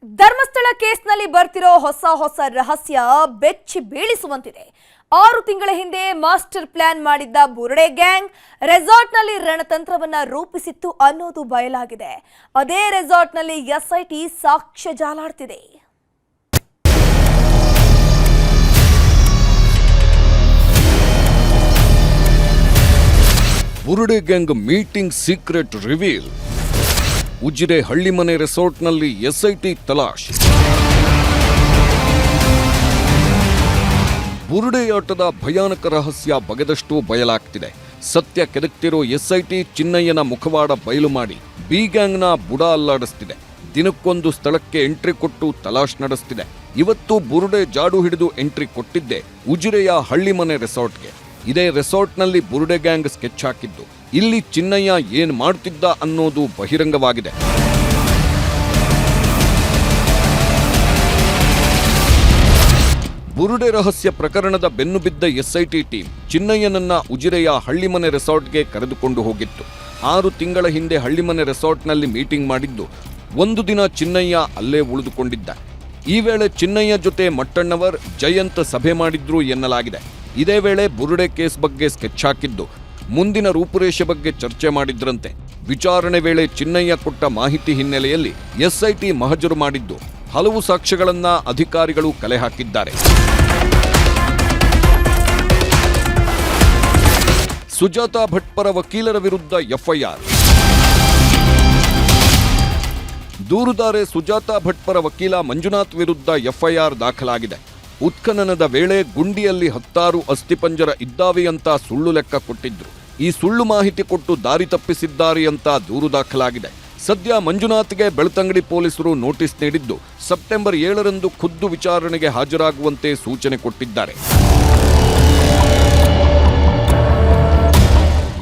ಧರ್ಮಸ್ಥಳ ಕೇಸ್ನಲ್ಲಿ ಬರ್ತಿರೋ ಹೊಸ ರಹಸ್ಯ ಬೆಚ್ಚಿ ಬೀಳಿಸುವಂತಿದೆ. 6 ತಿಂಗಳ ಹಿಂದೆ ಮಾಸ್ಟರ್ ಪ್ಲಾನ್ ಮಾಡಿದ್ದ ಬುರುಡೆ ಗ್ಯಾಂಗ್ ರೆಸಾರ್ಟ್ನಲ್ಲಿ ರಣತಂತ್ರವನ್ನ ರೂಪಿಸಿತ್ತು ಅನ್ನೋದು ಬಯಲಾಗಿದೆ. ಅದೇ ರೆಸಾರ್ಟ್ನಲ್ಲಿ ಎಸ್ಐಟಿ ಸಾಕ್ಷ್ಯ ಜಾಲಾಡ್ತಿದೆ. ಬುರುಡೆ gang meeting secret reveal. Ujire Hallimane ರೆಸಾರ್ಟ್ನಲ್ಲಿ ಎಸ್ಐಟಿ ತಲಾಶ್. ಬುರುಡೆಯಾಟದ ಭಯಾನಕ ರಹಸ್ಯ ಬಗೆದಷ್ಟು ಬಯಲಾಗ್ತಿದೆ. ಸತ್ಯ ಕೆದಕ್ತಿರೋ ಎಸ್ಐಟಿ ಚಿನ್ನಯ್ಯನ ಮುಖವಾಡ ಬಯಲು ಮಾಡಿ ಬಿ ಗ್ಯಾಂಗ್ನ ಬುಡ ಅಲ್ಲಾಡಿಸ್ತಿದೆ. ದಿನಕ್ಕೊಂದು ಸ್ಥಳಕ್ಕೆ ಎಂಟ್ರಿ ಕೊಟ್ಟು ತಲಾಶ್ ನಡೆಸ್ತಿದೆ. ಇವತ್ತು ಬುರುಡೆ ಜಾಡು ಹಿಡಿದು ಎಂಟ್ರಿ ಕೊಟ್ಟಿದ್ದೆ ಉಜಿರೆಯ ಹಳ್ಳಿಮನೆ ರೆಸಾರ್ಟ್ಗೆ. ಇದೇ ರೆಸಾರ್ಟ್ನಲ್ಲಿ ಬುರುಡೆ ಗ್ಯಾಂಗ್ ಸ್ಕೆಚ್ ಹಾಕಿದ್ದು. ಇಲ್ಲಿ ಚಿನ್ನಯ್ಯ ಏನ್ ಮಾಡ್ತಿದ್ದ ಅನ್ನೋದು ಬಹಿರಂಗವಾಗಿದೆ. ಬುರುಡೆ ರಹಸ್ಯ ಪ್ರಕರಣದ ಬೆನ್ನು ಬಿದ್ದ ಎಸ್ಐಟಿ ಟೀಮ್ ಚಿನ್ನಯ್ಯನನ್ನ ಉಜಿರೆಯ ಹಳ್ಳಿಮನೆ ರೆಸಾರ್ಟ್ಗೆ ಕರೆದುಕೊಂಡು ಹೋಗಿತ್ತು. 6 ತಿಂಗಳ ಹಿಂದೆ ಹಳ್ಳಿಮನೆ ರೆಸಾರ್ಟ್ನಲ್ಲಿ ಮೀಟಿಂಗ್ ಮಾಡಿದ್ದು. ಒಂದು ದಿನ ಚಿನ್ನಯ್ಯ ಅಲ್ಲೇ ಉಳಿದುಕೊಂಡಿದ್ದ. ಈ ವೇಳೆ ಚಿನ್ನಯ್ಯ ಜೊತೆ ಮಟ್ಟಣ್ಣವರ್, ಜಯಂತ್ ಸಭೆ ಮಾಡಿದ್ರು ಎನ್ನಲಾಗಿದೆ. ಇದೇ ವೇಳೆ ಬುರುಡೆ ಕೇಸ್ ಬಗ್ಗೆ ಸ್ಕೆಚ್ ಹಾಕಿದ್ದು. ಮುಂದಿನ ರೂಪುರೇಷೆ ಬಗ್ಗೆ ಚರ್ಚೆ ಮಾಡಿದ್ರಂತೆ. ವಿಚಾರಣೆ ವೇಳೆ ಚಿನ್ನಯ್ಯ ಕೊಟ್ಟ ಮಾಹಿತಿ ಹಿನ್ನೆಲೆಯಲ್ಲಿ ಎಸ್ಐಟಿ ಮಹಜರು ಮಾಡಿದ್ದು. ಹಲವು ಸಾಕ್ಷ್ಯಗಳನ್ನ ಅಧಿಕಾರಿಗಳು ಕಲೆ ಹಾಕಿದ್ದಾರೆ. ಸುಜಾತಾ ಭಟ್ ಪರ ವಕೀಲರ ವಿರುದ್ಧ ಎಫ್ಐಆರ್. ದೂರುದಾರೆ ಸುಜಾತಾ ಭಟ್ ಪರ ವಕೀಲ ಮಂಜುನಾಥ್ ವಿರುದ್ಧ ಎಫ್ಐಆರ್ ದಾಖಲಾಗಿದೆ. ಉತ್ಖನನದ ವೇಳೆ ಗುಂಡಿಯಲ್ಲಿ 10 ಅಸ್ಥಿಪಂಜರ ಇದ್ದಾವೆ ಅಂತ ಸುಳ್ಳು ಲೆಕ್ಕ ಕೊಟ್ಟಿದ್ರು. ಈ ಸುಳ್ಳು ಮಾಹಿತಿ ಕೊಟ್ಟು ದಾರಿ ತಪ್ಪಿಸಿದ್ದಾರೆ ಅಂತ ದೂರು ದಾಖಲಾಗಿದೆ. ಸದ್ಯ ಮಂಜುನಾಥ್ಗೆ ಬೆಳ್ತಂಗಡಿ ಪೊಲೀಸರು ನೋಟಿಸ್ ನೀಡಿದ್ದು ಸೆಪ್ಟೆಂಬರ್ 7ರಂದು ಖುದ್ದು ವಿಚಾರಣೆಗೆ ಹಾಜರಾಗುವಂತೆ ಸೂಚನೆ ಕೊಟ್ಟಿದ್ದಾರೆ.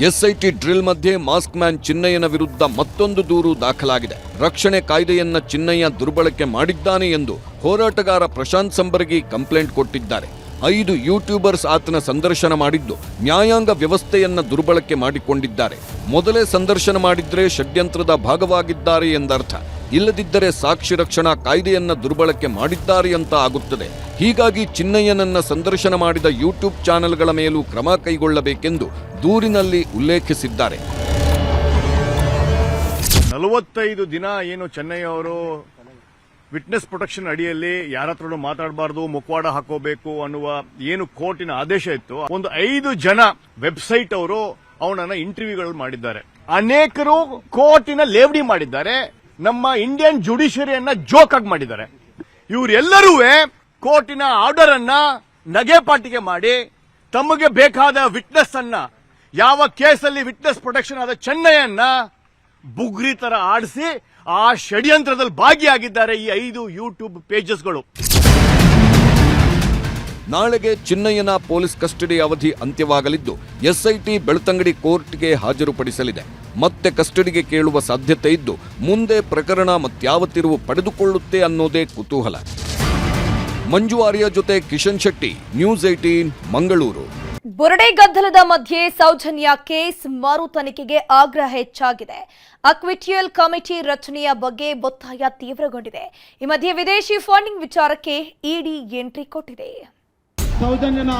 ಎಸ್ಐಟಿ ಡ್ರಿಲ್ ಮಧ್ಯೆ ಮಾಸ್ಕ್ ಮ್ಯಾನ್ ಚಿನ್ನಯ್ಯನ ವಿರುದ್ಧ ಮತ್ತೊಂದು ದೂರು ದಾಖಲಾಗಿದೆ. ರಕ್ಷಣೆ ಕಾಯ್ದೆಯನ್ನ ಚಿನ್ನಯ್ಯ ದುರ್ಬಳಕೆ ಮಾಡಿದ್ದಾನೆ ಎಂದು ಹೋರಾಟಗಾರ ಪ್ರಶಾಂತ್ ಸಂಬರಗಿ ಕಂಪ್ಲೇಂಟ್ ಕೊಟ್ಟಿದ್ದಾರೆ. 5 ಯೂಟ್ಯೂಬರ್ಸ್ ಆತನ ಸಂದರ್ಶನ ಮಾಡಿದ್ದು ನ್ಯಾಯಾಂಗ ವ್ಯವಸ್ಥೆಯನ್ನ ದುರ್ಬಳಕೆ ಮಾಡಿಕೊಂಡಿದ್ದಾರೆ. ಮೊದಲೇ ಸಂದರ್ಶನ ಮಾಡಿದ್ರೆ ಷಡ್ಯಂತ್ರದ ಭಾಗವಾಗಿದ್ದಾರೆ ಎಂದರ್ಥ. ಇಲ್ಲದಿದ್ದರೆ ಸಾಕ್ಷಿ ರಕ್ಷಣಾ ಕಾಯ್ದೆಯನ್ನ ದುರ್ಬಳಕೆ ಮಾಡಿದ್ದಾರೆ ಅಂತ ಆಗುತ್ತದೆ. ಹೀಗಾಗಿ ಚಿನ್ನಯ್ಯನನ್ನ ಸಂದರ್ಶನ ಮಾಡಿದ ಯೂಟ್ಯೂಬ್ ಚಾನೆಲ್ಗಳ ಮೇಲೂ ಕ್ರಮ ಕೈಗೊಳ್ಳಬೇಕೆಂದು ದೂರಿನಲ್ಲಿ ಉಲ್ಲೇಖಿಸಿದ್ದಾರೆ. 45 ದಿನ ಏನು ಚೆನ್ನಯ್ಯ ಅವರು ವಿಟ್ನೆಸ್ ಪ್ರೊಟೆಕ್ಷನ್ ಅಡಿಯಲ್ಲಿ ಯಾರ ಹತ್ರನೂ ಮಾತಾಡಬಾರ್ದು, ಮುಖವಾಡ ಹಾಕೋಬೇಕು ಅನ್ನುವ ಏನು ಕೋರ್ಟಿನ ಆದೇಶ ಇತ್ತು. ಒಂದು 5 ಜನ ವೆಬ್ಸೈಟ್ ಅವರು ಅವನನ್ನ ಇಂಟರ್ವ್ಯೂಗಳು ಮಾಡಿದ್ದಾರೆ. ಅನೇಕರು ಕೋರ್ಟಿನ ಲೇವಡಿ ಮಾಡಿದ್ದಾರೆ. ನಮ್ಮ ಇಂಡಿಯನ್ ಜುಡಿಷಿಯರಿಯನ್ನ ಜೋಕ್ ಆಗಿ ಮಾಡಿದ್ದಾರೆ. ಇವರೆಲ್ಲರೂ ಕೋರ್ಟಿನ ಆರ್ಡರ್ ಅನ್ನ ನಗೆಪಾಟಿಗೆ ಮಾಡಿ ತಮಗೆ ಬೇಕಾದ ವಿಟ್ನೆಸ್ ಅನ್ನ, ಯಾವ ಕೇಸಲ್ಲಿ ವಿಟ್ನೆಸ್ ಪ್ರೊಟೆಕ್ಷನ್ ಆದ ಚೆನ್ನಯ್ಯನ್ನ ಬುಗ್ರಿ ತರ ಆಡಿಸಿ ಆ ಷಡ್ಯಂತ್ರದಲ್ಲಿ ಭಾಗಿಯಾಗಿದ್ದಾರೆ ಈ 5 ಯೂಟ್ಯೂಬ್ ಪೇಜಸ್ಗಳು. ನಾಳೆಗೆ ಚಿನ್ನಯ್ಯನ ಪೊಲೀಸ್ ಕಸ್ಟಡಿ ಅವಧಿ ಅಂತ್ಯವಾಗಲಿದ್ದು ಎಸ್ಐಟಿ ಬೆಳ್ತಂಗಡಿ ಕೋರ್ಟ್ಗೆ ಹಾಜರುಪಡಿಸಲಿದೆ. ಮತ್ತೆ ಕಸ್ಟಡಿಗೆ ಕೇಳುವ ಸಾಧ್ಯತೆ ಇದ್ದು ಮುಂದೆ ಪ್ರಕರಣ ಮತ್ಯಾವ ತಿರುವು ಪಡೆದುಕೊಳ್ಳುತ್ತೆ ಅನ್ನೋದೇ ಕುತೂಹಲ. ಮಂಜು ಆರ್ಯ ಜೊತೆ ಕಿಶನ್ ಶೆಟ್ಟಿ, ನ್ಯೂಸ್ 18 ಮಂಗಳೂರು. ಬುರುಡೆ ಗದ್ದಲದ ಮಧ್ಯೆ ಸೌಜನ್ಯ ಕೇಸ್ ಮರು ತನಿಖೆಗೆ ಆಗ್ರಹ ಹೆಚ್ಚಾಗಿದೆ. ಅಕ್ವಿಟಿಯಲ್ ಕಮಿಟಿ ರಚನೆಯ ಬಗ್ಗೆ ಒತ್ತಾಯ ತೀವ್ರಗೊಂಡಿದೆ. ಈ ಮಧ್ಯೆ ವಿದೇಶಿ ಫಂಡಿಂಗ್ ವಿಚಾರಕ್ಕೆ ಇಡಿ ಎಂಟ್ರಿ ಕೊಟ್ಟಿದೆ. ಸೌಜನ್ಯನ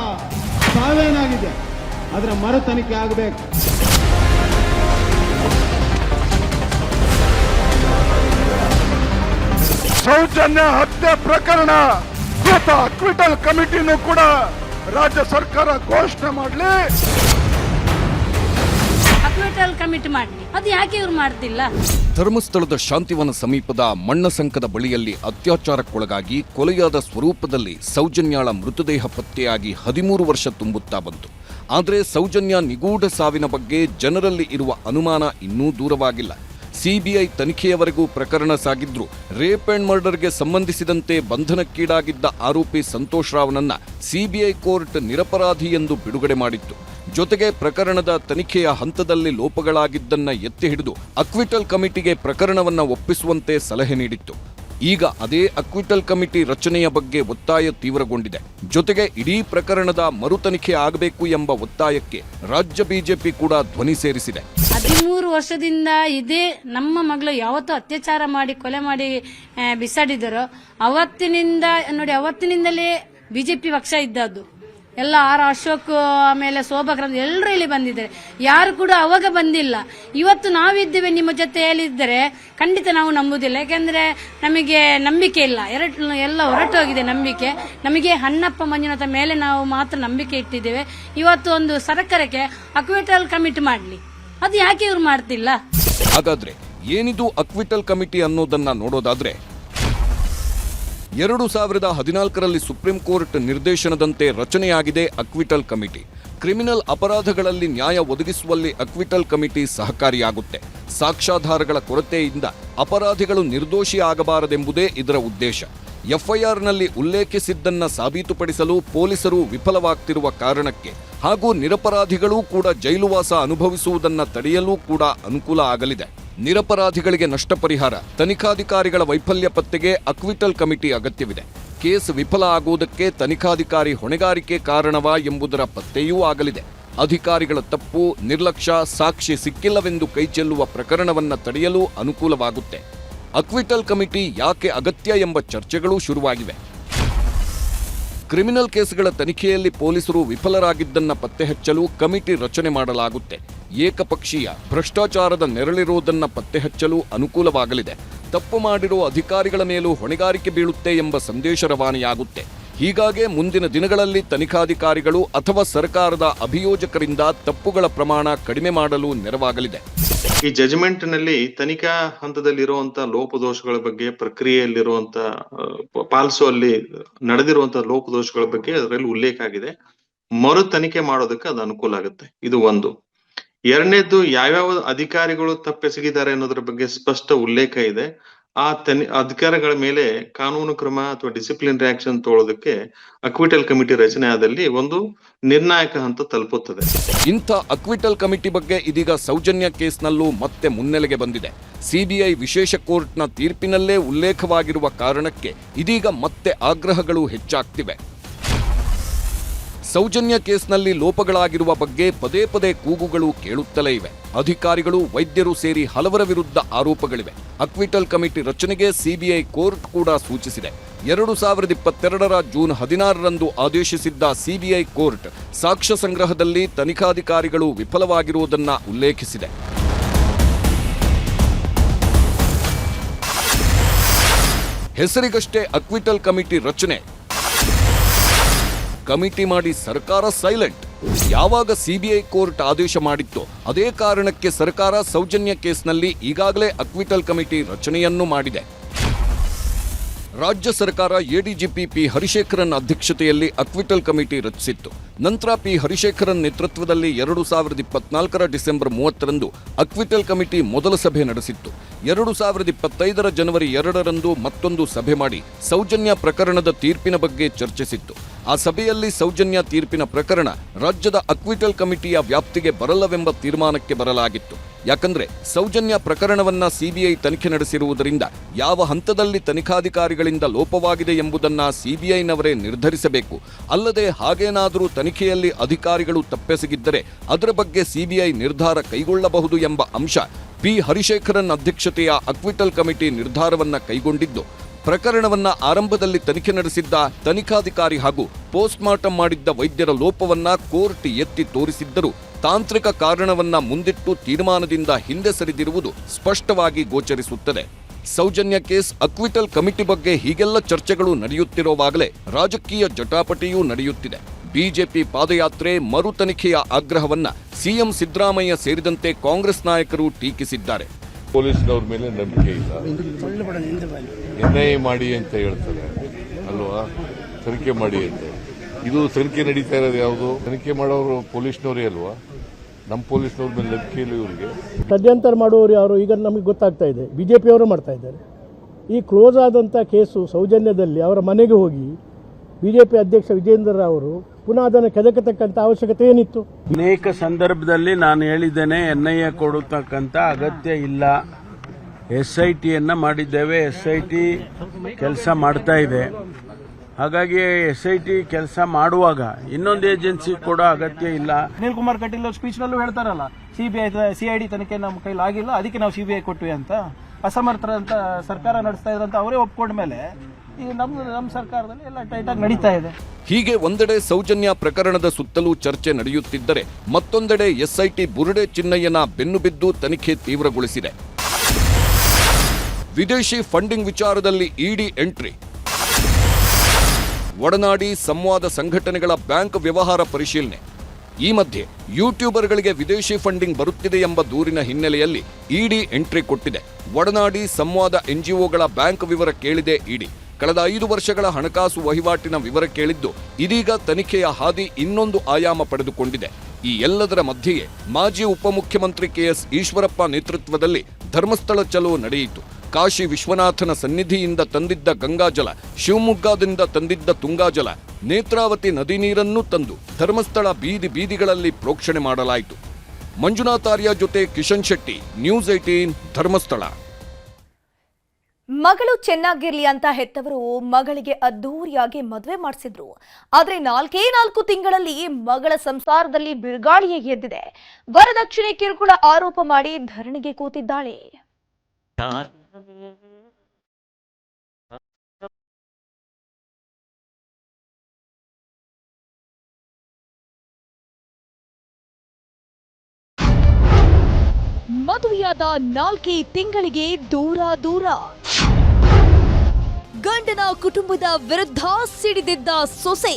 ಸಾವೇನಾಗಿದೆ ಅದರ ಮರು ತನಿಖೆ ಆಗಬೇಕು. ಸೌಜನ್ಯ ಹತ್ಯೆ ಪ್ರಕರಣ ಅಕ್ವಿಟಲ್ ಕಮಿಟಿನೂ ಕೂಡ ರಾಜ್ಯ ಸರ್ಕಾರ ಘೋಷಣೆ ಮಾಡಲಿ. ಅಕ್ವಿಟಲ್ ಕಮಿಟಿ ಮಾಡಲಿ, ಅದು ಯಾಕೆ ಇವ್ರು ಮಾಡ್ತಿಲ್ಲ? ಧರ್ಮಸ್ಥಳದ ಶಾಂತಿವನ ಸಮೀಪದ ಮಣ್ಣಸಂಕದ ಬಳಿಯಲ್ಲಿ ಅತ್ಯಾಚಾರಕ್ಕೊಳಗಾಗಿ ಕೊಲೆಯಾದ ಸ್ವರೂಪದಲ್ಲಿ ಸೌಜನ್ಯಾಳ ಮೃತದೇಹ ಪತ್ತೆಯಾಗಿ 13 ವರ್ಷ ತುಂಬುತ್ತಾ ಬಂತು. ಆದರೆ ಸೌಜನ್ಯ ನಿಗೂಢ ಸಾವಿನ ಬಗ್ಗೆ ಜನರಲ್ಲಿ ಇರುವ ಅನುಮಾನ ಇನ್ನೂ ದೂರವಾಗಿಲ್ಲ. ಸಿಬಿಐ ತನಿಖೆಯವರೆಗೂ ಪ್ರಕರಣ ಸಾಗಿದ್ರು ರೇಪ್ ಅಂಡ್ ಮರ್ಡರ್ಗೆ ಸಂಬಂಧಿಸಿದಂತೆ ಬಂಧನಕ್ಕೀಡಾಗಿದ್ದ ಆರೋಪಿ ಸಂತೋಷ್ ರಾವ್ನನ್ನ ಸಿಬಿಐ ಕೋರ್ಟ್ ನಿರಪರಾಧಿ ಎಂದು ಬಿಡುಗಡೆ ಮಾಡಿತ್ತು. ಜೊತೆಗೆ ಪ್ರಕರಣದ ತನಿಖೆಯ ಹಂತದಲ್ಲಿ ಲೋಪಗಳಾಗಿದ್ದನ್ನ ಎತ್ತಿ ಹಿಡಿದು ಅಕ್ವಿಟಲ್ ಕಮಿಟಿಗೆ ಪ್ರಕರಣವನ್ನ ಒಪ್ಪಿಸುವಂತೆ ಸಲಹೆ ನೀಡಿತ್ತು. ಈಗ ಅದೇ ಅಕ್ವಿಟಲ್ ಕಮಿಟಿ ರಚನೆಯ ಬಗ್ಗೆ ಒತ್ತಾಯ ತೀವ್ರಗೊಂಡಿದೆ. ಜೊತೆಗೆ ಇಡೀ ಪ್ರಕರಣದ ಮರುತನಿಖೆ ಆಗಬೇಕು ಎಂಬ ಒತ್ತಾಯಕ್ಕೆ ರಾಜ್ಯ ಬಿಜೆಪಿ ಕೂಡ ಧ್ವನಿ ಸೇರಿಸಿದೆ. 13 ವರ್ಷದಿಂದ ಇದೇ ನಮ್ಮ ಮಗಳು ಯಾವತ್ತೂ ಅತ್ಯಾಚಾರ ಮಾಡಿ ಕೊಲೆ ಮಾಡಿ ಬಿಸಾಡಿದರೋ ಅವತ್ತಿನಿಂದಲೇ ಬಿಜೆಪಿ ಪಕ್ಷ ಇದ್ದದ್ದು. ಎಲ್ಲ ಆರ್ ಅಶೋಕ್ ಆಮೇಲೆ ಶೋಭಾಕ್ರಂತ ಎಲ್ಲರೂ ಇಲ್ಲಿ ಬಂದಿದ್ದಾರೆ. ಯಾರು ಕೂಡ ಅವಾಗ ಬಂದಿಲ್ಲ. ಇವತ್ತು ನಾವಿದ್ದೇವೆ ನಿಮ್ಮ ಜೊತೆ ಹೇಳಿದರೆ ಖಂಡಿತ ನಾವು ನಂಬುದಿಲ್ಲ. ಯಾಕೆಂದ್ರೆ ನಮಗೆ ನಂಬಿಕೆ ಇಲ್ಲ, ಎಲ್ಲ ಹೊರಟೋಗಿದೆ ನಂಬಿಕೆ. ನಮಗೆ ಅಣ್ಣಪ್ಪ ಮಂಜುನಾಥ ಮೇಲೆ ನಾವು ಮಾತ್ರ ನಂಬಿಕೆ ಇಟ್ಟಿದ್ದೇವೆ. ಇವತ್ತು ಒಂದು ಸರ್ಕಾರಕ್ಕೆ ಅಕ್ವಿಟಲ್ ಕಮಿಟಿ ಮಾಡಲಿ, ಅದು ಯಾಕೆ ಇವ್ರು ಮಾಡ್ತಿಲ್ಲ? ಹಾಗಾದ್ರೆ ಏನಿದು ಅಕ್ವಿಟಲ್ ಕಮಿಟಿ ಅನ್ನೋದನ್ನ ನೋಡೋದಾದ್ರೆ 2014ರಲ್ಲಿ ಸುಪ್ರೀಂ ಕೋರ್ಟ್ ನಿರ್ದೇಶನದಂತೆ ರಚನೆಯಾಗಿದೆ ಅಕ್ವಿಟಲ್ ಕಮಿಟಿ. ಕ್ರಿಮಿನಲ್ ಅಪರಾಧಗಳಲ್ಲಿ ನ್ಯಾಯ ಒದಗಿಸುವಲ್ಲಿ ಅಕ್ವಿಟಲ್ ಕಮಿಟಿ ಸಹಕಾರಿಯಾಗುತ್ತೆ. ಸಾಕ್ಷ್ಯಾಧಾರಗಳ ಕೊರತೆಯಿಂದ ಅಪರಾಧಿಗಳು ನಿರ್ದೋಷಿ ಆಗಬಾರದೆಂಬುದೇ ಇದರ ಉದ್ದೇಶ. ಎಫ್ಐಆರ್ನಲ್ಲಿ ಉಲ್ಲೇಖಿಸಿದ್ದನ್ನ ಸಾಬೀತುಪಡಿಸಲು ಪೊಲೀಸರು ವಿಫಲವಾಗ್ತಿರುವ ಕಾರಣಕ್ಕೆ ಹಾಗೂ ನಿರಪರಾಧಿಗಳೂ ಕೂಡ ಜೈಲುವಾಸ ಅನುಭವಿಸುವುದನ್ನ ತಡೆಯಲು ಕೂಡ ಅನುಕೂಲ ಆಗಲಿದೆ. ನಿರಪರಾಧಿಗಳಿಗೆ ನಷ್ಟ ಪರಿಹಾರ, ತನಿಖಾಧಿಕಾರಿಗಳ ವೈಫಲ್ಯ ಪತ್ತೆಗೆ ಅಕ್ವಿಟಲ್ ಕಮಿಟಿ ಅಗತ್ಯವಿದೆ. ಕೇಸ್ ವಿಫಲ ಆಗುವುದಕ್ಕೆ ತನಿಖಾಧಿಕಾರಿ ಹೊಣೆಗಾರಿಕೆ ಕಾರಣವಾ ಎಂಬುದರ ಪತ್ತೆಯೂ ಆಗಲಿದೆ. ಅಧಿಕಾರಿಗಳ ತಪ್ಪು, ನಿರ್ಲಕ್ಷ್ಯ, ಸಾಕ್ಷಿ ಸಿಕ್ಕಿಲ್ಲವೆಂದು ಕೈಚೆಲ್ಲುವ ಪ್ರಕರಣವನ್ನ ತಡೆಯಲು ಅನುಕೂಲವಾಗುತ್ತೆ. ಅಕ್ವಿಟಲ್ ಕಮಿಟಿ ಯಾಕೆ ಅಗತ್ಯ ಎಂಬ ಚರ್ಚೆಗಳೂ ಶುರುವಾಗಿವೆ. ಕ್ರಿಮಿನಲ್ ಕೇಸ್ಗಳ ತನಿಖೆಯಲ್ಲಿ ಪೊಲೀಸರು ವಿಫಲರಾಗಿದ್ದನ್ನ ಪತ್ತೆ ಹಚ್ಚಲು ಕಮಿಟಿ ರಚನೆ ಮಾಡಲಾಗುತ್ತೆ. ಏಕಪಕ್ಷೀಯ ಭ್ರಷ್ಟಾಚಾರದ ನೆರಳಿರುವುದನ್ನ ಪತ್ತೆ ಹಚ್ಚಲು ಅನುಕೂಲವಾಗಲಿದೆ. ತಪ್ಪು ಮಾಡಿರುವ ಅಧಿಕಾರಿಗಳ ಮೇಲೂ ಹೊಣೆಗಾರಿಕೆ ಬೀಳುತ್ತೆ ಎಂಬ ಸಂದೇಶ ರವಾನೆಯಾಗುತ್ತೆ. ಹೀಗಾಗಿ ಮುಂದಿನ ದಿನಗಳಲ್ಲಿ ತನಿಖಾಧಿಕಾರಿಗಳು ಅಥವಾ ಸರ್ಕಾರದ ಅಭಿಯೋಜಕರಿಂದ ತಪ್ಪುಗಳ ಪ್ರಮಾಣ ಕಡಿಮೆ ಮಾಡಲು ನೆರವಾಗಲಿದೆ. ಈ ಜಜ್ಮೆಂಟ್ ನಲ್ಲಿ ತನಿಖಾ ಹಂತದಲ್ಲಿರುವಂತಹ ಲೋಪದೋಷಗಳ ಬಗ್ಗೆ, ಪ್ರಕ್ರಿಯೆಯಲ್ಲಿರುವಂತಹ ಪಾಲಿಸುವಲ್ಲಿ ನಡೆದಿರುವಂತಹ ಲೋಪದೋಷಗಳ ಬಗ್ಗೆ ಅದರಲ್ಲಿ ಉಲ್ಲೇಖ ಆಗಿದೆ. ಮರು ತನಿಖೆ ಮಾಡೋದಕ್ಕೆ ಅದು ಅನುಕೂಲ ಆಗುತ್ತೆ. ಇದು ಒಂದು. ಎರಡನೇದ್ದು, ಯಾವ್ಯಾವ ಅಧಿಕಾರಿಗಳು ತಪ್ಪೆಸಗಿದ್ದಾರೆ ಅನ್ನೋದ್ರ ಬಗ್ಗೆ ಸ್ಪಷ್ಟ ಉಲ್ಲೇಖ ಇದೆ. ಆ ಅಧಿಕಾರಿಗಳ ಮೇಲೆ ಕಾನೂನು ಕ್ರಮ ಅಥವಾ ಡಿಸಿಪ್ಲಿನರಿ ಆಕ್ಷನ್ ತಗೊಳ್ಳೋದಕ್ಕೆ ಅಕ್ವಿಟಲ್ ಕಮಿಟಿ ರಚನೆ ಆದಲ್ಲಿ ಒಂದು ನಿರ್ಣಾಯಕ ಹಂತ ತಲುಪುತ್ತದೆ. ಇಂಥ ಅಕ್ವಿಟಲ್ ಕಮಿಟಿ ಬಗ್ಗೆ ಇದೀಗ ಸೌಜನ್ಯ ಕೇಸ್ನಲ್ಲೂ ಮತ್ತೆ ಮುನ್ನೆಲೆಗೆ ಬಂದಿದೆ. ಸಿಬಿಐ ವಿಶೇಷ ಕೋರ್ಟ್ನ ತೀರ್ಪಿನಲ್ಲೇ ಉಲ್ಲೇಖವಾಗಿರುವ ಕಾರಣಕ್ಕೆ ಇದೀಗ ಮತ್ತೆ ಆಗ್ರಹಗಳು ಹೆಚ್ಚಾಗ್ತಿವೆ. ಸೌಜನ್ಯ ಕೇಸ್ನಲ್ಲಿ ಲೋಪಗಳಾಗಿರುವ ಬಗ್ಗೆ ಪದೇ ಪದೇ ಕೂಗುಗಳು ಕೇಳುತ್ತಲೇ ಇವೆ. ಅಧಿಕಾರಿಗಳು, ವೈದ್ಯರು ಸೇರಿ ಹಲವರ ವಿರುದ್ಧ ಆರೋಪಗಳಿವೆ. ಅಕ್ವಿಟಲ್ ಕಮಿಟಿ ರಚನೆಗೆ ಸಿಬಿಐ ಕೋರ್ಟ್ ಕೂಡ ಸೂಚಿಸಿದೆ. 2022ರ ಜೂನ್ 16ರಂದು ಆದೇಶಿಸಿದ್ದ ಸಿಬಿಐ ಕೋರ್ಟ್ ಸಾಕ್ಷ್ಯ ಸಂಗ್ರಹದಲ್ಲಿ ತನಿಖಾಧಿಕಾರಿಗಳು ವಿಫಲವಾಗಿರುವುದನ್ನ ಉಲ್ಲೇಖಿಸಿದೆ. ಹೆಸರಿಗಷ್ಟೇ ಅಕ್ವಿಟಲ್ ಕಮಿಟಿ ರಚನೆ. ಕಮಿಟಿ ಮಾಡಿ ಸರ್ಕಾರ ಸೈಲೆಂಟ್. ಯಾವಾಗ ಸಿಬಿಐ ಕೋರ್ಟ್ ಆದೇಶ ಮಾಡಿತ್ತೋ ಅದೇ ಕಾರಣಕ್ಕೆ ಸರ್ಕಾರ ಸೌಜನ್ಯ ಕೇಸ್ನಲ್ಲಿ ಈಗಾಗಲೇ ಅಕ್ವಿಟಲ್ ಕಮಿಟಿ ರಚನೆಯನ್ನು ಮಾಡಿದೆ. ರಾಜ್ಯ ಸರ್ಕಾರ ಎಡಿಜಿಪಿ ಪಿ ಹರಿಶೇಖರನ್ ಅಧ್ಯಕ್ಷತೆಯಲ್ಲಿ ಅಕ್ವಿಟಲ್ ಕಮಿಟಿ ರಚಿಸಿತ್ತು. ನಂತರ ಪಿ ಹರಿಶೇಖರನ್ ನೇತೃತ್ವದಲ್ಲಿ 2024ರ ಡಿಸೆಂಬರ್ 30ರಂದು ಅಕ್ವಿಟಲ್ ಕಮಿಟಿ ಮೊದಲ ಸಭೆ ನಡೆಸಿತ್ತು. 2025ರ ಜನವರಿ 2ರಂದು ಮತ್ತೊಂದು ಸಭೆ ಮಾಡಿ ಸೌಜನ್ಯ ಪ್ರಕರಣದ ತೀರ್ಪಿನ ಬಗ್ಗೆ ಚರ್ಚಿಸಿತ್ತು. ಆ ಸಭೆಯಲ್ಲಿ ಸೌಜನ್ಯ ತೀರ್ಪಿನ ಪ್ರಕರಣ ರಾಜ್ಯದ ಅಕ್ವಿಟಲ್ ಕಮಿಟಿಯ ವ್ಯಾಪ್ತಿಗೆ ಬರಲ್ಲವೆಂಬ ತೀರ್ಮಾನಕ್ಕೆ ಬರಲಾಗಿತ್ತು. ಯಾಕಂದ್ರೆ ಸೌಜನ್ಯ ಪ್ರಕರಣವನ್ನ ಸಿಬಿಐ ತನಿಖೆ ನಡೆಸಿರುವುದರಿಂದ ಯಾವ ಹಂತದಲ್ಲಿ ತನಿಖಾಧಿಕಾರಿಗಳಿಂದ ಲೋಪವಾಗಿದೆ ಎಂಬುದನ್ನ ಸಿಬಿಐನವರೇ ನಿರ್ಧರಿಸಬೇಕು. ಅಲ್ಲದೆ ಹಾಗೇನಾದರೂ ತನಿಖೆಯಲ್ಲಿ ಅಧಿಕಾರಿಗಳು ತಪ್ಪೆಸಗಿದ್ದರೆ ಅದರ ಬಗ್ಗೆ ಸಿಬಿಐ ನಿರ್ಧಾರ ಕೈಗೊಳ್ಳಬಹುದು ಎಂಬ ಅಂಶ ಪಿ ಹರಿಶೇಖರನ್ ಅಧ್ಯಕ್ಷತೆಯ ಅಕ್ವಿಟಲ್ ಕಮಿಟಿ ನಿರ್ಧಾರವನ್ನ ಕೈಗೊಂಡಿದ್ದು, ಪ್ರಕರಣವನ್ನ ಆರಂಭದಲ್ಲಿ ತನಿಖೆ ನಡೆಸಿದ್ದ ತನಿಖಾಧಿಕಾರಿ ಹಾಗೂ ಪೋಸ್ಟ್ ಮಾರ್ಟಂ ಮಾಡಿದ್ದ ವೈದ್ಯರ ಲೋಪವನ್ನ ಕೋರ್ಟ್ ಎತ್ತಿ ತೋರಿಸಿದ್ದರೂ ತಾಂತ್ರಿಕ ಕಾರಣವನ್ನ ಮುಂದಿಟ್ಟು ತೀರ್ಮಾನದಿಂದ ಹಿಂದೆ ಸರಿದಿರುವುದು ಸ್ಪಷ್ಟವಾಗಿ ಗೋಚರಿಸುತ್ತದೆ. ಸೌಜನ್ಯ ಕೇಸ್, ಅಕ್ವಿಟಲ್ ಕಮಿಟಿ ಬಗ್ಗೆ ಹೀಗೆಲ್ಲ ಚರ್ಚೆಗಳು ನಡೆಯುತ್ತಿರುವಾಗಲೇ ರಾಜಕೀಯ ಜಟಾಪಟಿಯೂ ನಡೆಯುತ್ತಿದೆ. ಬಿಜೆಪಿ ಪಾದಯಾತ್ರೆ, ಮರು ತನಿಖೆಯ ಆಗ್ರಹವನ್ನ ಸಿಎಂ ಸಿದ್ದರಾಮಯ್ಯ ಸೇರಿದಂತೆ ಕಾಂಗ್ರೆಸ್ ನಾಯಕರು ಟೀಕಿಸಿದ್ದಾರೆ. ಪೊಲೀಸ್ನವ್ರ ಮೇಲೆ ನಂಬಿಕೆ ಇಲ್ಲ, ಎನ್ಐಎ ಮಾಡಿ ಅಂತ ಹೇಳ್ತಾರೆ ಅಲ್ವಾ, ತನಿಖೆ ಮಾಡಿ ಅಂತ. ಇದು ತನಿಖೆ ನಡೀತಾ ಇರೋದು ಯಾವುದು? ತನಿಖೆ ಮಾಡೋರು ಪೊಲೀಸ್ನವರೇ ಅಲ್ವಾ? ನಮ್ಮ ಪೊಲೀಸ್ನವ್ರ ಮೇಲೆ ನಂಬಿಕೆ ಇಲ್ಲ ಇವರಿಗೆ. ಷಡ್ಯಂತರ ಮಾಡುವವರು ಯಾರು ಈಗ ನಮಗೆ ಗೊತ್ತಾಗ್ತಾ ಇದೆ. ಬಿಜೆಪಿಯವರು ಮಾಡ್ತಾ ಇದ್ದಾರೆ. ಈ ಕ್ಲೋಸ್ ಆದಂಥ ಕೇಸು ಸೌಜನ್ಯದಲ್ಲಿ ಅವರ ಮನೆಗೆ ಹೋಗಿ ಬಿಜೆಪಿ ಅಧ್ಯಕ್ಷ ವಿಜೇಂದ್ರ ಅವರು ಪುನಃ ಅದನ್ನು ಕೆದಕತಕ್ಕಂಥ ಅವಶ್ಯಕತೆ ಏನಿತ್ತು? ಅನೇಕ ಸಂದರ್ಭದಲ್ಲಿ ನಾನು ಹೇಳಿದ್ದೇನೆ, ಎನ್ಐಎ ಕೊಡತಕ್ಕಂಥ ಅಗತ್ಯ ಇಲ್ಲ. SITಯನ್ನು ಮಾಡಿದ್ದೇವೆ. SIT ಕೆಲಸ ಮಾಡ್ತಾ ಇದೆ. ಹಾಗಾಗಿ SIT ಕೆಲಸ ಮಾಡುವಾಗ ಇನ್ನೊಂದು ಏಜೆನ್ಸಿ ಕೂಡ ಅಗತ್ಯ ಇಲ್ಲ. ಅನಿಲ್ ಕುಮಾರ್ ಕಟೀಲ್ ಸ್ಪೀಚ್ ನಲ್ಲೂ ಹೇಳ್ತಾರಲ್ಲ, CID ತನಿಖೆ ನಮ್ಮ ಕೈಲಿ ಆಗಿಲ್ಲ, ಅದಕ್ಕೆ ನಾವು CBI ಕೊಟ್ವಿ ಅಂತ. ಅಸಮರ್ಥರಂತ ಸರ್ಕಾರ ನಡೆಸ್ತಾ ಇದ್ರಂತ ಅವರೇ ಒಪ್ಕೊಂಡ ಮೇಲೆ ಈ ನಮ್ಮ ಸರ್ಕಾರದಲ್ಲಿ ಎಲ್ಲ ಟೈಟಾಗಿ ನಡೀತಾ ಇದೆ. ಹೀಗೆ ಒಂದೆಡೆ ಸೌಜನ್ಯ ಪ್ರಕರಣದ ಸುತ್ತಲೂ ಚರ್ಚೆ ನಡೆಯುತ್ತಿದ್ದರೆ ಮತ್ತೊಂದೆಡೆ SIT ಬುರುಡೆ ಚಿನ್ನಯ್ಯನ ಬೆನ್ನು ಬಿದ್ದು ತನಿಖೆ ತೀವ್ರಗೊಳಿಸಿದೆ. ವಿದೇಶಿ ಫಂಡಿಂಗ್ ವಿಚಾರದಲ್ಲಿ ಇಡಿ ಎಂಟ್ರಿ, ಒಡನಾಡಿ ಸಂವಾದ ಸಂಘಟನೆಗಳ ಬ್ಯಾಂಕ್ ವ್ಯವಹಾರ ಪರಿಶೀಲನೆ. ಈ ಮಧ್ಯೆ ಯೂಟ್ಯೂಬರ್ಗಳಿಗೆ ವಿದೇಶಿ ಫಂಡಿಂಗ್ ಬರುತ್ತಿದೆ ಎಂಬ ದೂರಿನ ಹಿನ್ನೆಲೆಯಲ್ಲಿ ಇಡಿ ಎಂಟ್ರಿ ಕೊಟ್ಟಿದೆ. ಒಡನಾಡಿ ಸಂವಾದ NGOಗಳ ಬ್ಯಾಂಕ್ ವಿವರ ಕೇಳಿದೆ ಇಡಿ. ಕಳೆದ 5 ವರ್ಷಗಳ ಹಣಕಾಸು ವಹಿವಾಟಿನ ವಿವರ ಕೇಳಿದ್ದು ಇದೀಗ ತನಿಖೆಯ ಹಾದಿ ಇನ್ನೊಂದು ಆಯಾಮ ಪಡೆದುಕೊಂಡಿದೆ. ಈ ಎಲ್ಲದರ ಮಧ್ಯೆಯೇ ಮಾಜಿ ಉಪಮುಖ್ಯಮಂತ್ರಿ KS ಈಶ್ವರಪ್ಪ ನೇತೃತ್ವದಲ್ಲಿ ಧರ್ಮಸ್ಥಳ ಚಲೋ ನಡೆಯಿತು. ಕಾಶಿ ವಿಶ್ವನಾಥನ ಸನ್ನಿಧಿಯಿಂದ ತಂದಿದ್ದ ಗಂಗಾಜಲ, ಶಿವಮೊಗ್ಗದಿಂದ ತಂದಿದ್ದ ತುಂಗಾಜಲ, ನೇತ್ರಾವತಿ ನದಿ ನೀರನ್ನು ತಂದು ಧರ್ಮಸ್ಥಳ ಬೀದಿ ಬೀದಿಗಳಲ್ಲಿ ಪ್ರೋಕ್ಷಣೆ ಮಾಡಲಾಯಿತು. ಮಂಜುನಾಥಾರ್ಯ ಜೊತೆ ಕಿಶನ್ ಶೆಟ್ಟಿ, ನ್ಯೂಸ್ 18 ಧರ್ಮಸ್ಥಳ. ಮಗಳು ಚೆನ್ನಾಗಿರ್ಲಿ ಅಂತ ಹೆತ್ತವರು ಮಗಳಿಗೆ ಅದ್ದೂರಿಯಾಗಿ ಮದುವೆ ಮಾಡಿಸಿದ್ರು. ಆದ್ರೆ 4 ತಿಂಗಳಲ್ಲಿ ಮಗಳ ಸಂಸಾರದಲ್ಲಿ ಬಿರುಗಾಳಿಯೇ ಎದ್ದಿದೆ. ವರದಕ್ಷಿಣೆ ಕಿರುಕುಳ ಆರೋಪ ಮಾಡಿ ಧರಣಿಗೆ ಕೂತಿದ್ದಾಳೆ. ಮದುವೆಯಾದ 4 ತಿಂಗಳಿಗೆ ದೂರ ಗಂಡನ ಕುಟುಂಬದ ವಿರುದ್ಧ ಸಿಡಿದಿದ್ದ ಸೊಸೆ.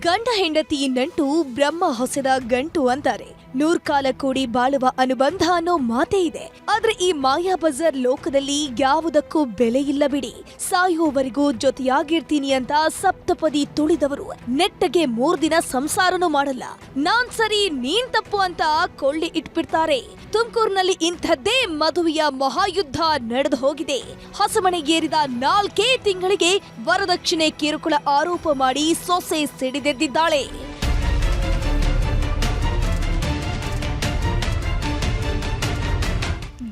ಗಂಡ ಹೆಂಡತಿ ನಂಟು ಬ್ರಹ್ಮ ಹೊಸೆದ ಗಂಟು ಅಂತಾರೆ. 100 ಕಾಲ ಕೂಡಿ ಬಾಳುವ ಅನುಬಂಧ ಅನ್ನೋ ಮಾತೇ ಇದೆ. ಆದ್ರೆ ಈ ಮಾಯಾ ಬಜಾರ್ ಲೋಕದಲ್ಲಿ ಯಾವುದಕ್ಕೂ ಬೆಲೆ ಇಲ್ಲ ಬಿಡಿ. ಸಾಯೋವರೆಗೂ ಜೊತೆಯಾಗಿರ್ತೀನಿ ಅಂತ ಸಪ್ತಪದಿ ತುಳಿದವರು ನೆಟ್ಟಗೆ 3 ದಿನ ಸಂಸಾರನೂ ಮಾಡಲ್ಲ. ನಾನ್ ಸರಿ ನೀನ್ ತಪ್ಪು ಅಂತ ಕೊಳ್ಳಿ ಇಟ್ಬಿಡ್ತಾರೆ. ತುಮಕೂರಿನಲ್ಲಿ ಇಂಥದ್ದೇ ಮದುವೆಯ ಮಹಾಯುದ್ಧ ನಡೆದು ಹೋಗಿದೆ. ಹೊಸಮನೆಗೇರಿದ 4 ತಿಂಗಳಿಗೆ ವರದಕ್ಷಿಣೆ ಕಿರುಕುಳ ಆರೋಪ ಮಾಡಿ ಸೊಸೆ ಸಿಡಿದೆದ್ದಿದ್ದಾಳೆ.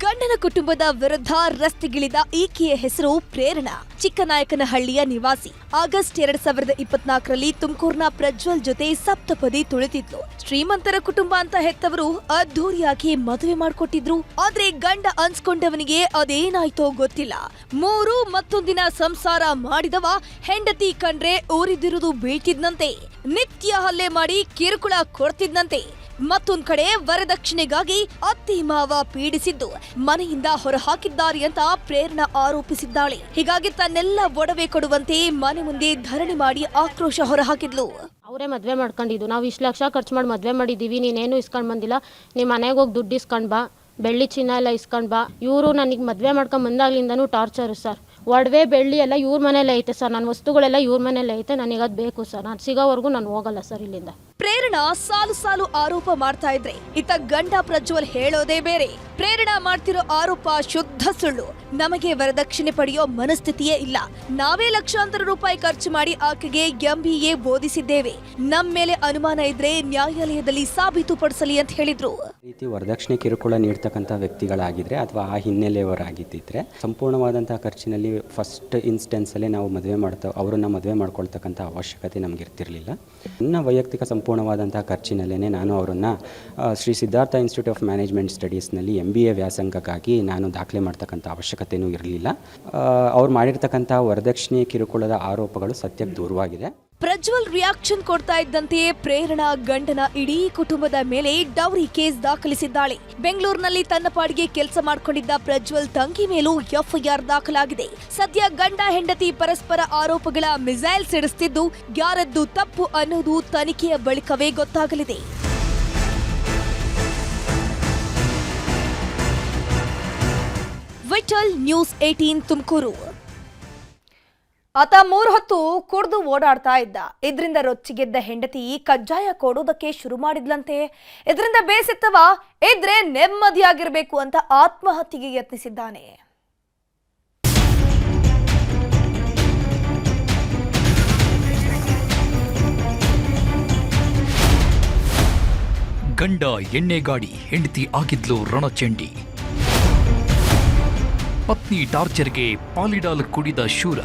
ಗಂಡನ ಕುಟುಂಬದ ವಿರುದ್ಧ ರಸ್ತೆಗಿಳಿದ ಈಕೆಯ ಹೆಸರು ಪ್ರೇರಣಾ. ಚಿಕ್ಕನಾಯಕನಹಳ್ಳಿಯ ನಿವಾಸಿ. ಆಗಸ್ಟ್ 2024ರಲ್ಲಿ ತುಮಕೂರಿನ ಪ್ರಜ್ವಲ್ ಜೊತೆ ಸಪ್ತಪದಿ ತುಳಿತಿದ್ಲು. ಶ್ರೀಮಂತರ ಕುಟುಂಬ ಅಂತ ಹೆತ್ತವರು ಅದ್ದೂರಿಯಾಗಿ ಮದುವೆ ಮಾಡ್ಕೊಟ್ಟಿದ್ರು. ಆದ್ರೆ ಗಂಡ ಅನ್ಸ್ಕೊಂಡವನಿಗೆ ಅದೇನಾಯ್ತೋ ಗೊತ್ತಿಲ್ಲ. 3 ಮತ್ತೊಂದಿನ ಸಂಸಾರ ಮಾಡಿದವ ಹೆಂಡತಿ ಕಂಡ್ರೆ ಊರಿದಿರುವುದು ಬೀಳ್ತಿದ್ನಂತೆ. ನಿತ್ಯ ಹಲ್ಲೆ ಮಾಡಿ ಕಿರುಕುಳ ಕೊಡ್ತಿದ್ನಂತೆ. ಮತ್ತೊಂದ್ ಕಡೆ ವರದಕ್ಷಿಣೆಗಾಗಿ ಅತ್ತಿ ಮಾವ ಪೀಡಿಸಿದ್ದು ಮನೆಯಿಂದ ಹೊರಹಾಕಿದ್ದಾರೆ ಅಂತ ಪ್ರೇರಣಾ ಆರೋಪಿಸಿದ್ದಾಳೆ. ಹೀಗಾಗಿ ತನ್ನೆಲ್ಲ ಒಡವೆ ಕೊಡುವಂತೆ ಮನೆ ಮುಂದೆ ಧರಣಿ ಮಾಡಿ ಆಕ್ರೋಶ ಹೊರಹಾಕಿದ್ಲು. ಅವರೇ ಮದುವೆ ಮಾಡ್ಕೊಂಡಿದ್ದು, ನಾವು ಇಷ್ಟು ಲಕ್ಷ ಖರ್ಚು ಮಾಡಿ ಮದುವೆ ಮಾಡಿದ್ದೀವಿ, ನೀನೇನು ಇಸ್ಕೊಂಡು ಬಂದಿಲ್ಲ, ನಿಮ್ಮ ಮನೆಗೆ ಹೋಗಿ ದುಡ್ಡು ಇಸ್ಕೊಂಡು ಬಾ, ಬೆಳ್ಳಿ ಚಿನ್ನ ಎಲ್ಲ ಇಸ್ಕೊಂಡು ಬಾ. ಇವರು ನನಗೆ ಮದುವೆ ಮಾಡ್ಕೊಂಡು ಬಂದಾಗ್ಲಿಂದನೂ ಟಾರ್ಚರು ಸರ್. ಒಡವೆ ಬೆಳ್ಳಿ ಎಲ್ಲ ಇವ್ರ ಮನೇಲೆ ಐತೆ ಸರ್, ನನ್ನ ವಸ್ತುಗಳೆಲ್ಲ ಇವ್ರ ಮನೇಲೆ ಐತೆ, ನನಗದು ಬೇಕು ಸರ್, ನಾನು ಸಿಗೋವರೆಗೂ ನಾನು ಹೋಗಲ್ಲ ಸರ್ ಇಲ್ಲಿಂದ. ಪ್ರೇರಣಾ ಸಾಲು ಆರೋಪ ಮಾಡ್ತಾ ಇದ್ರೆ ಇತ್ತ ಗಂಡ ಪ್ರಜ್ವಲ್ ಹೇಳೋದೇ ಬೇರೆ. ಪ್ರೇರಣಾ ಮಾಡ್ತಿರೋ ಆರೋಪ ಶುದ್ಧ ಸುಳ್ಳು. ನಮಗೆ ವರದಕ್ಷಿಣೆ ಪಡೆಯೋ ಮನಸ್ಥಿತಿಯೇ ಇಲ್ಲ. ನಾವೇ ಲಕ್ಷಾಂತರ ರೂಪಾಯಿ ಖರ್ಚು ಮಾಡಿ ಆಕೆಗೆ MBA ಓದಿಸಿದ್ದೇವೆ. ನಮ್ಮ ಮೇಲೆ ಅನುಮಾನ ಇದ್ರೆ ನ್ಯಾಯಾಲಯದಲ್ಲಿ ಸಾಬೀತುಪಡಿಸಲಿ ಅಂತ ಹೇಳಿದ್ರು. ರೀತಿ ವರದಕ್ಷಿಣೆ ಕಿರುಕುಳ ನೀಡ್ತಕ್ಕಂಥ ವ್ಯಕ್ತಿಗಳಾಗಿದ್ರೆ ಅಥವಾ ಆ ಹಿನ್ನೆಲೆಯವರಾಗಿದ್ದಿದ್ರೆ ಸಂಪೂರ್ಣವಾದಂತಹ ಖರ್ಚಿನಲ್ಲಿ ಫಸ್ಟ್ ಇನ್ಸ್ಟೆನ್ಸಲ್ಲೇ ನಾವು ಅವರನ್ನ ಮದುವೆ ಮಾಡ್ಕೊಳ್ತಕ್ಕಂಥ ಅವಶ್ಯಕತೆ ನಮ್ಗೆ ಇರ್ತಿರ್ಲಿಲ್ಲ. ನನ್ನ ವೈಯಕ್ತಿಕ ಸಂಪೂರ್ಣವಾದಂತಹ ಖರ್ಚಿನಲ್ಲೇ ನಾನು ಅವರನ್ನು Shri Siddhartha institute of management ಸ್ಟಡೀಸ್ನಲ್ಲಿ MBA ವ್ಯಾಸಂಗಕ್ಕಾಗಿ ನಾನು ದಾಖಲೆ ಮಾಡ್ತಕ್ಕಂಥ ಅವಶ್ಯಕತೆಯೂ ಇರಲಿಲ್ಲ. ಅವ್ರು ಮಾಡಿರ್ತಕ್ಕಂಥ ವರದಕ್ಷಿಣೆ ಕಿರುಕುಳದ ಆರೋಪಗಳು ಸತ್ಯಕ್ಕೆ ದೂರವಾಗಿದೆ. ಪ್ರಜ್ವಲ್ ರಿಯಾಕ್ಷನ್ ಕೊಡ್ತಾ ಇದ್ದಂತೆಯೇ ಪ್ರೇರಣಾ ಗಂಡನ ಇಡೀ ಕುಟುಂಬದ ಮೇಲೆ ಡೌರಿ ಕೇಸ್ ದಾಖಲಿಸಿದ್ದಾಳೆ. ಬೆಂಗಳೂರಿನಲ್ಲಿ ತನ್ನ ಪಾಡಿಗೆ ಕೆಲಸ ಮಾಡಿಕೊಂಡಿದ್ದ ಪ್ರಜ್ವಲ್ ತಂಗಿ ಮೇಲೂ FIR ದಾಖಲಾಗಿದೆ. ಸದ್ಯ ಗಂಡ ಹೆಂಡತಿ ಪರಸ್ಪರ ಆರೋಪಗಳ ಮಿಸೈಲ್ ಸಿಡಿಸುತ್ತಿದ್ದು ಯಾರದ್ದು ತಪ್ಪು ಅನ್ನೋದು ತನಿಖೆಯ ಬಳಿಕವೇ ಗೊತ್ತಾಗಲಿದೆ. ವಿಠಲ್, ನ್ಯೂಸ್ 18 ತುಮಕೂರು. ಆತ 3 ಹೊತ್ತು ಕುಡಿದು ಓಡಾಡ್ತಾ ಇದ್ದ. ಇದರಿಂದ ರೊಚ್ಚಿಗೆದ್ದ ಹೆಂಡತಿ ಕಜ್ಜಾಯ ಕೊಡೋದಕ್ಕೆ ಶುರು ಮಾಡಿದ್ಲಂತೆ. ಇದರಿಂದ ಬೇಸತ್ತವ ಇದ್ರೆ ನೆಮ್ಮದಿಯಾಗಿರ್ಬೇಕು ಅಂತ ಆತ್ಮಹತ್ಯೆಗೆ ಯತ್ನಿಸಿದ್ದಾನೆ. ಗಂಡ ಎಣ್ಣೆಗಾಡಿ ಹೆಂಡತಿ ಆಗಿದ್ಲು ರಣಚಂಡಿ. ಪತ್ನಿ ಟಾರ್ಚರ್ಗೆ ಪಾಲಿಡಾಲ್ ಕುಡಿದ ಶೂರ.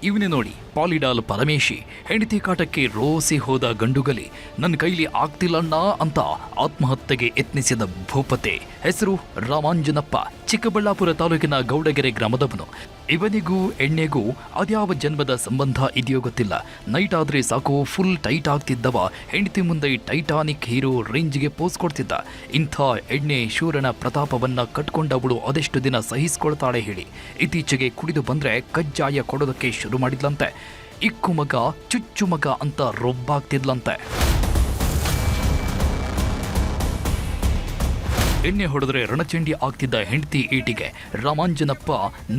ಇವನೇ ನೋಡಿ ಪಾಲಿಡಾಲ್ ಪರಮೇಶಿ. ಹೆಂಡತಿ ಕಾಟಕ್ಕೆ ರೋಸಿ ಹೋದ ಗಂಡುಗಲಿ. ನನ್ನ ಕೈಲಿ ಆಗ್ತಿಲ್ಲಣ್ಣ ಅಂತ ಆತ್ಮಹತ್ಯೆಗೆ ಯತ್ನಿಸಿದ ಭೂಪತೆ. ಹೆಸರು ರಾಮಾಂಜನಪ್ಪ. ಚಿಕ್ಕಬಳ್ಳಾಪುರ ತಾಲೂಕಿನ ಗೌಡಗೆರೆ ಗ್ರಾಮದವನು. ಇವನಿಗೂ ಎಣ್ಣೆಗೂ ಅದ್ಯಾವ ಜನ್ಮದ ಸಂಬಂಧ ಇದೆಯೋ ಗೊತ್ತಿಲ್ಲ. ನೈಟ್ ಆದ್ರೆ ಸಾಕು ಫುಲ್ ಟೈಟ್ ಆಗ್ತಿದ್ದವ ಹೆಂಡತಿ ಮುಂದೆ ಟೈಟಾನಿಕ್ ಹೀರೋ ರೇಂಜ್ಗೆ ಪೋಸ್ ಕೊಡ್ತಿದ್ದ. ಇಂಥ ಎಣ್ಣೆ ಶೂರನ ಪ್ರತಾಪವನ್ನ ಕಟ್ಕೊಂಡವಳು ಅದೆಷ್ಟು ದಿನ ಸಹಿಸ್ಕೊಳ್ತಾಳೆ ಹೇಳಿ. ಇತ್ತೀಚೆಗೆ ಕುಡಿದು ಬಂದ್ರೆ ಕಜ್ಜಾಯ ಕೊಡೋದಕ್ಕೆ ಶುರು ಮಾಡಿದ್ಲಂತೆ. ಇಕ್ಕು ಮಗ ಚುಚ್ಚು ಮಗ ಅಂತ ರೊಬ್ಬಾಗ್ತಿದ್ಲಂತೆ. ಎಣ್ಣೆ ಹೊಡೆದ್ರೆ ರಣಚಂಡಿ ಆಗ್ತಿದ್ದ ಹೆಂಡತಿ ಈಟಿಗೆ ರಾಮಾಂಜನಪ್ಪ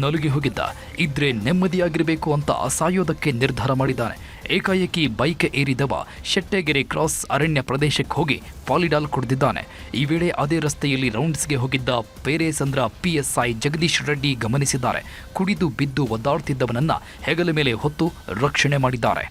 ನಲುಗಿ ಹೋಗಿದ್ದ. ಇದ್ರೆ ನೆಮ್ಮದಿಯಾಗಿರಬೇಕು ಅಂತ ಸಾಯೋದಕ್ಕೆ ನಿರ್ಧಾರ ಮಾಡಿದ್ದಾನೆ. ಏಕಾಏಕಿ ಬೈಕ್ ಏರಿದವ ಶೆಟ್ಟೆಗೆರೆ ಕ್ರಾಸ್ ಅರಣ್ಯ ಪ್ರದೇಶಕ್ಕೆ ಹೋಗಿ ಪಾಲಿಡಾಲ್ ಕುಡಿದಿದ್ದಾನೆ. ಈ ವೇಳೆ ಅದೇ ರಸ್ತೆಯಲ್ಲಿ ರೌಂಡ್ಸ್ಗೆ ಹೋಗಿದ್ದ ಪೇರೇಸಂದ್ರ PSI ಜಗದೀಶ್ ರೆಡ್ಡಿ ಗಮನಿಸಿದ್ದಾರೆ. ಕುಡಿದು ಬಿದ್ದು ಒದ್ದಾಡ್ತಿದ್ದವನನ್ನ ಹೆಗಲ ಮೇಲೆ ಹೊತ್ತು ರಕ್ಷಣೆ ಮಾಡಿದ್ದಾರೆ.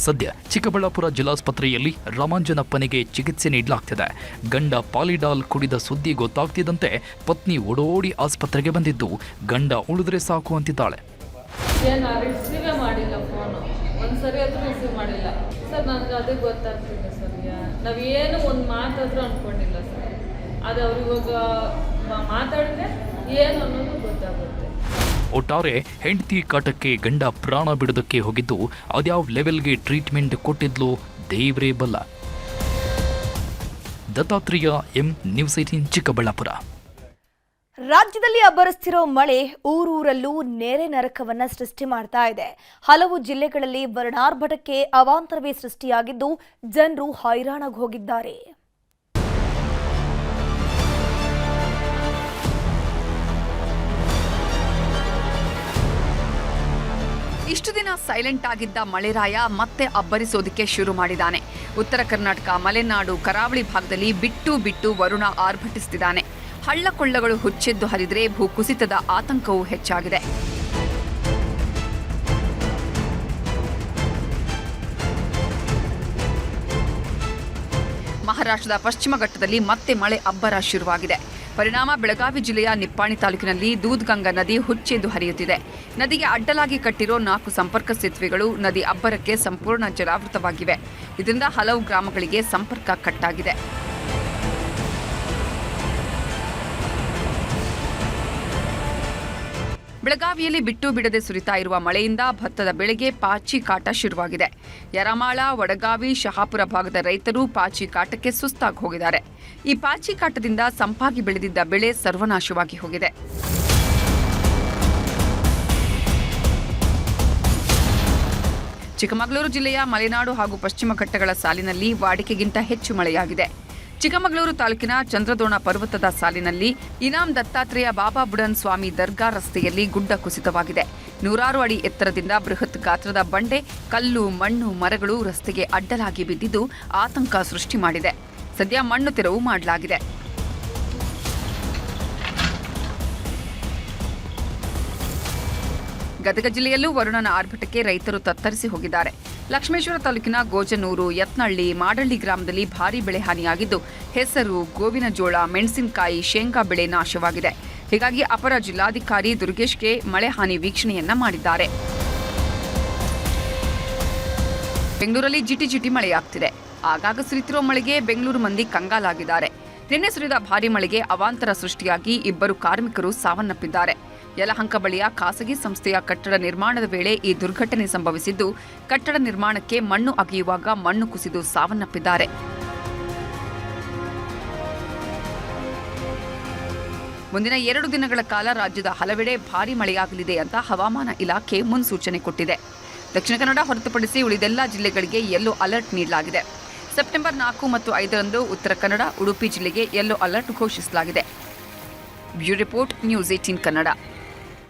ಸದ್ಯ ಚಿಕ್ಕಬಳ್ಳಾಪುರ ಜಿಲ್ಲಾಸ್ಪತ್ರೆಯಲ್ಲಿ ರಾಮಾಂಜನಪ್ಪನಿಗೆ ಚಿಕಿತ್ಸೆ ನೀಡಲಾಗ್ತಿದೆ. ಗಂಡ ಪಾಲಿಡಾಲ್ ಕುಡಿದ ಸುದ್ದಿ ಗೊತ್ತಾಗ್ತಿದ್ದಂತೆ ಪತ್ನಿ ಓಡೋಡಿ ಆಸ್ಪತ್ರೆಗೆ ಬಂದಿದ್ದು ಗಂಡ ಉಳಿದ್ರೆ ಸಾಕು ಅಂತಿದ್ದಾಳೆ. ರಿಸೀವೇ ಮಾಡಿಲ್ಲ ಫೋನು, ಒಂದ್ಸರಿ ಆದ್ರೂ ರಿಸೀವ್ ಮಾಡಿಲ್ಲ ಸರ್. ನನಗೆ ಅದೇ ಗೊತ್ತಾಗ್ತಿದೆ ಸರ್. ನಾವೇನು ಒಂದು ಮಾತಾದ್ರೂ ಅನ್ಕೊಂಡಿಲ್ಲ ಸರ್. ಅದು ಅವ್ರು ಇವಾಗ ಮಾತಾಡಿದ್ರೆ ಏನು ಅನ್ನೋದು ಗೊತ್ತಾಗುತ್ತೆ. ಒಟ್ಟಾರೆ ಹೆಂಡತಿ ಕಾಟಕ್ಕೆ ಗಂಡ ಪ್ರಾಣ ಬಿಡೋದಕ್ಕೆ ಹೋಗಿದ್ದು ಅದ್ಯಾವ ಲೆವೆಲ್ಗೆ ಟ್ರೀಟ್ಮೆಂಟ್ ಕೊಟ್ಟಿದ್ಲು ದೇವ್ರೇ ಬಲ್ಲ. Dattatreya M, news 18 Chikkaballapur. ರಾಜ್ಯದಲ್ಲಿ ಅಬ್ಬರಿಸ್ತಿರೋ ಮಳೆ ಊರೂರಲ್ಲೂ ನೆರೆ ನರಕವನ್ನ ಸೃಷ್ಟಿ ಮಾಡ್ತಾ ಇದೆ. ಹಲವು ಜಿಲ್ಲೆಗಳಲ್ಲಿ ವರ್ಣಾರ್ಭಟಕ್ಕೆ ಅವಾಂತರವೇ ಸೃಷ್ಟಿಯಾಗಿದ್ದು ಜನರು ಹೈರಾಣಾಗಿ ಹೋಗಿದ್ದಾರೆ. ಇಷ್ಟು ದಿನ ಸೈಲೆಂಟ್ ಆಗಿದ್ದ ಮಳೆರಾಯ ಮತ್ತೆ ಅಬ್ಬರಿಸೋದಕ್ಕೆ ಶುರು ಮಾಡಿದ್ದಾನೆ. ಉತ್ತರ ಕರ್ನಾಟಕ, ಮಲೆನಾಡು, ಕರಾವಳಿ ಭಾಗದಲ್ಲಿ ಬಿಟ್ಟು ಬಿಟ್ಟು ವರುಣ ಆರ್ಭಟಿಸುತ್ತಿದ್ದಾನೆ. ಹಳ್ಳಕೊಳ್ಳಗಳು ಹುಚ್ಚೆದ್ದು ಹರಿದ್ರೆ ಭೂಕುಸಿತದ ಆತಂಕವೂ ಹೆಚ್ಚಾಗಿದೆ. ಮಹಾರಾಷ್ಟ್ರದ ಪಶ್ಚಿಮ ಘಟ್ಟದಲ್ಲಿ ಮತ್ತೆ ಮಳೆ ಅಬ್ಬರ ಶುರುವಾಗಿದೆ. ಪರಿಣಾಮ ಬೆಳಗಾವಿ ಜಿಲ್ಲೆಯ ನಿಪ್ಪಾಣಿ ತಾಲೂಕಿನಲ್ಲಿ ದೂದ್ಗಂಗಾ ನದಿ ಹುಚ್ಚೆದ್ದು ಹರಿಯುತ್ತಿದೆ. ನದಿಗೆ ಅಡ್ಡಲಾಗಿ ಕಟ್ಟಿರೋ 4 ಸಂಪರ್ಕ ಸೇತುವೆಗಳು ನದಿ ಅಬ್ಬರಕ್ಕೆ ಸಂಪೂರ್ಣ ಜಲಾವೃತವಾಗಿವೆ. ಇದರಿಂದ ಹಲವು ಗ್ರಾಮಗಳಿಗೆ ಸಂಪರ್ಕ ಕಟ್ಟಾಗಿದೆ. ಬೆಳಗಾವಿಯಲ್ಲಿ ಬಿಟ್ಟು ಬಿಡದೆ ಸುರಿತಾ ಇರುವ ಮಳೆಯಿಂದ ಭತ್ತದ ಬೆಳೆಗೆ ಪಾಚಿ ಕಾಟ ಶುರುವಾಗಿದೆ. ಯರಮಾಳ, ವಡಗಾವಿ, ಶಹಾಪುರ ಭಾಗದ ರೈತರು ಪಾಚಿ ಕಾಟಕ್ಕೆ ಸುಸ್ತಾಗಿ ಹೋಗಿದ್ದಾರೆ. ಈ ಪಾಚಿ ಕಾಟದಿಂದ ಸಂಪಾಗಿ ಬೆಳೆದಿದ್ದ ಬೆಳೆ ಸರ್ವನಾಶವಾಗಿ ಹೋಗಿದೆ. ಚಿಕ್ಕಮಗಳೂರು ಜಿಲ್ಲೆಯ ಮಲೆನಾಡು ಹಾಗೂ ಪಶ್ಚಿಮ ಘಟ್ಟಗಳ ಸಾಲಿನಲ್ಲಿ ವಾಡಿಕೆಗಿಂತ ಹೆಚ್ಚು ಮಳೆಯಾಗಿದೆ. ಚಿಕ್ಕಮಗಳೂರು ತಾಲೂಕಿನ ಚಂದ್ರದೋಣ ಪರ್ವತದ ಸಾಲಿನಲ್ಲಿ ಇನಾಂ ದತ್ತಾತ್ರೇಯ ಬಾಬಾ ಬುಡನ್ ಸ್ವಾಮಿ ದರ್ಗಾ ರಸ್ತೆಯಲ್ಲಿ ಗುಡ್ಡ ಕುಸಿತವಾಗಿದೆ. 100 ಅಡಿ ಎತ್ತರದಿಂದ ಬೃಹತ್ ಗಾತ್ರದ ಬಂಡೆ, ಕಲ್ಲು, ಮಣ್ಣು, ಮರಗಳು ರಸ್ತೆಗೆ ಅಡ್ಡಲಾಗಿ ಬಿದ್ದಿದ್ದು ಆತಂಕ ಸೃಷ್ಟಿ ಮಾಡಿದೆ. ಸದ್ಯ ಮಣ್ಣು ತೆರವು ಮಾಡಲಾಗಿದೆ. ಗದಗ ಜಿಲ್ಲೆಯಲ್ಲೂ ವರುಣನ ಆರ್ಭಟಕ್ಕೆ ರೈತರು ತತ್ತರಿಸಿ ಹೋಗಿದ್ದಾರೆ. ಲಕ್ಷ್ಮೇಶ್ವರ ತಾಲೂಕಿನ ಗೋಜನೂರು, ಯತ್ನಹಳ್ಳಿ, ಮಾಡಳ್ಳಿ ಗ್ರಾಮದಲ್ಲಿ ಭಾರೀ ಬೆಳೆ ಹಾನಿಯಾಗಿದ್ದು ಹೆಸರು, ಗೋವಿನ ಜೋಳ, ಮೆಣಸಿನಕಾಯಿ, ಶೇಂಗಾ ಬೆಳೆ ನಾಶವಾಗಿದೆ. ಹೀಗಾಗಿ ಅಪರ ಜಿಲ್ಲಾಧಿಕಾರಿ ದುರ್ಗೇಶ್ಗೆ ಮಳೆ ಹಾನಿ ವೀಕ್ಷಣೆಯನ್ನ ಮಾಡಿದ್ದಾರೆ. ಬೆಂಗಳೂರಲ್ಲಿ ಜಿಟಿ ಮಳೆಯಾಗ್ತಿದೆ. ಆಗಾಗ ಸುರಿತಿರೋ ಮಳೆಗೆ ಬೆಂಗಳೂರು ಮಂದಿ ಕಂಗಾಲಾಗಿದ್ದಾರೆ. ನಿನ್ನೆ ಸುರಿದ ಭಾರೀ ಮಳೆಗೆ ಅವಾಂತರ ಸೃಷ್ಟಿಯಾಗಿ 2 ಕಾರ್ಮಿಕರು ಸಾವನ್ನಪ್ಪಿದ್ದಾರೆ. ಯಲಹಂಕ ಬಳಿಯ ಖಾಸಗಿ ಸಂಸ್ಥೆಯ ಕಟ್ಟಡ ನಿರ್ಮಾಣದ ವೇಳೆ ಈ ದುರ್ಘಟನೆ ಸಂಭವಿಸಿದ್ದು, ಕಟ್ಟಡ ನಿರ್ಮಾಣಕ್ಕೆ ಮಣ್ಣು ಅಗೆಯುವಾಗ ಮಣ್ಣು ಕುಸಿದು ಸಾವನ್ನಪ್ಪಿದ್ದಾರೆ. ಮುಂದಿನ 2 ದಿನಗಳ ಕಾಲ ರಾಜ್ಯದ ಹಲವೆಡೆ ಭಾರೀ ಮಳೆಯಾಗಲಿದೆ ಅಂತ ಹವಾಮಾನ ಇಲಾಖೆ ಮುನ್ಸೂಚನೆ ಕೊಟ್ಟಿದೆ. ದಕ್ಷಿಣ ಕನ್ನಡ ಹೊರತುಪಡಿಸಿ ಉಳಿದೆಲ್ಲ ಜಿಲ್ಲೆಗಳಿಗೆ ಯೆಲ್ಲೋ ಅಲರ್ಟ್ ನೀಡಲಾಗಿದೆ. ಸೆಪ್ಟೆಂಬರ್ 4 ಮತ್ತು 5ರಂದು ಉತ್ತರ ಕನ್ನಡ, ಉಡುಪಿ ಜಿಲ್ಲೆಗೆ ಯೆಲ್ಲೋ ಅಲರ್ಟ್ ಘೋಷಿಸಲಾಗಿದೆ. Bureau report, news 18 Kannada.